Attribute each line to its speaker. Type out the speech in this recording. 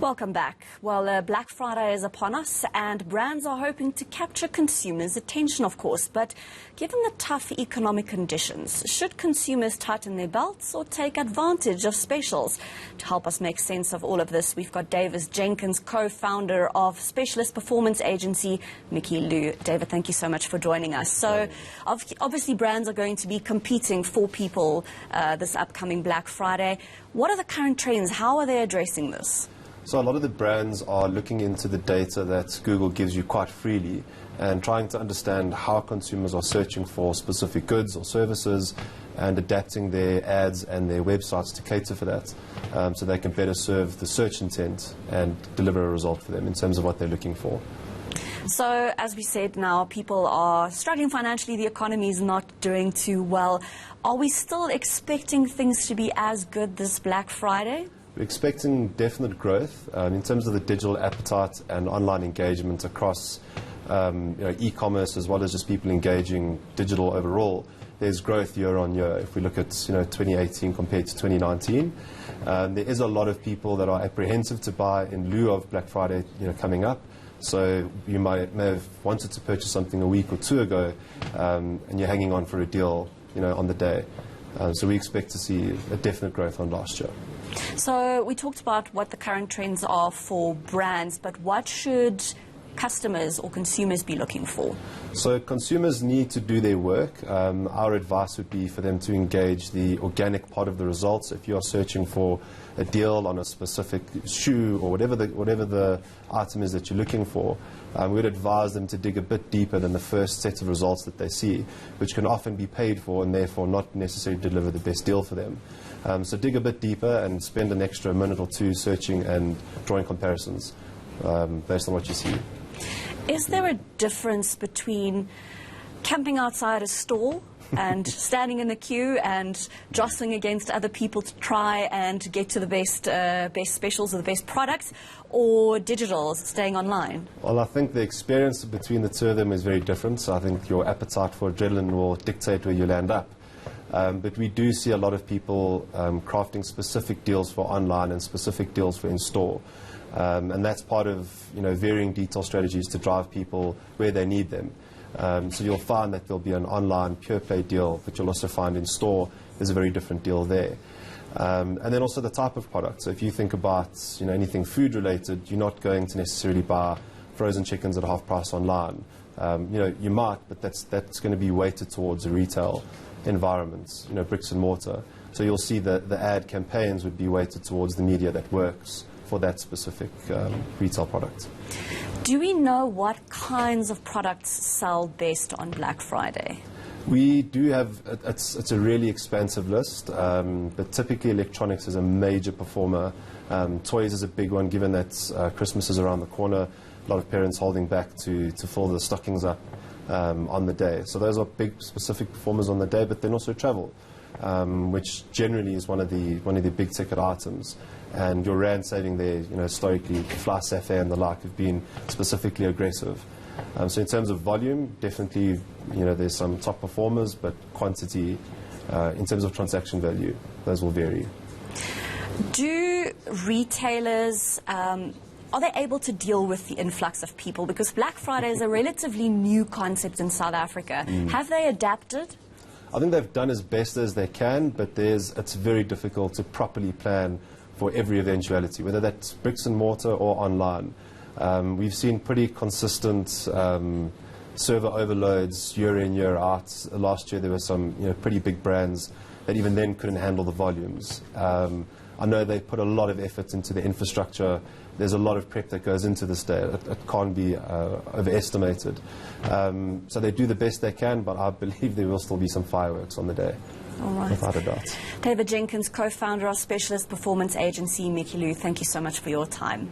Speaker 1: Welcome back. Well, Black Friday is upon us and brands are hoping to capture consumers' attention, of course. But given the tough economic conditions, should consumers tighten their belts or take advantage of specials? To help us make sense of all of this, we've got David Jenkins, co-founder of specialist performance agency Llew. David, thank you so much for joining us. So obviously brands are going to be competing for people this upcoming Black Friday. What are the current trends? How are they addressing this?
Speaker 2: So a lot of the brands are looking into the data that Google gives you quite freely and trying to understand how consumers are searching for specific goods or services and adapting their ads and their websites to cater for that, so they can better serve the search intent and deliver a result for them in terms of what they're looking for.
Speaker 1: So, as we said, now people are struggling financially, the economy is not doing too well. Are we still expecting things to be as good this Black Friday?
Speaker 2: We're expecting definite growth in terms of the digital appetite and online engagement across e-commerce as well as just people engaging digital overall. There's growth year on year. If we look at 2018 compared to 2019, there is a lot of people that are apprehensive to buy in lieu of Black Friday coming up. So you may have wanted to purchase something a week or two ago, and you're hanging on for a deal on the day. So we expect to see a definite growth on last year.
Speaker 1: So we talked about what the current trends are for brands, but what should customers or consumers be looking for?
Speaker 2: So consumers need to do their work. Our advice would be for them to engage the organic part of the results. If you are searching for a deal on a specific shoe or whatever the item is that you're looking for, we'd advise them to dig a bit deeper than the first set of results that they see, which can often be paid for and therefore not necessarily deliver the best deal for them. So dig a bit deeper and spend an extra minute or two searching and drawing comparisons based on what you see.
Speaker 1: Is there a difference between camping outside a store and standing in the queue and jostling against other people to try and get to the best specials or the best products, or digital, staying online? Well,
Speaker 2: I think the experience between the two of them is very different. So I think your appetite for adrenaline will dictate where you land up. But we do see a lot of people crafting specific deals for online and specific deals for in-store. And that's part of varying detail strategies to drive people where they need them. So you'll find that there'll be an online pure play deal, but you'll also find in store there's a very different deal there. And then also the type of product. So if you think about anything food related, you're not going to necessarily buy frozen chickens at half price online. You might, but that's going to be weighted towards a retail environment, bricks and mortar. So you'll see that the ad campaigns would be weighted towards the media that works for that specific retail product.
Speaker 1: Do we know what kinds of products sell best on Black Friday?
Speaker 2: We do have, it's a really expansive list, but typically electronics is a major performer. Toys is a big one, given that Christmas is around the corner. A lot of parents holding back to fill the stockings up on the day. So those are big specific performers on the day, but then also travel, which generally is one of the big ticket items. And your rand saving there, historically, Fly Safair and the like have been specifically aggressive. So in terms of volume, definitely, there's some top performers, but quantity, in terms of transaction value, those will vary.
Speaker 1: Do retailers, are they able to deal with the influx of people? Because Black Friday is a relatively new concept in South Africa. Have they adapted?
Speaker 2: I think they've done as best as they can, but it's very difficult to properly plan for every eventuality, whether that's bricks and mortar or online. We've seen pretty consistent server overloads year in, year out. Last year there were some pretty big brands that even then couldn't handle the volumes. I know they put a lot of effort into the infrastructure. There's a lot of prep that goes into this day. It can't be overestimated. So they do the best they can, but I believe there will still be some fireworks on the day.
Speaker 1: All right.
Speaker 2: Without a doubt.
Speaker 1: David Jenkins, co-founder of specialist performance agency Llew. Thank you so much for your time.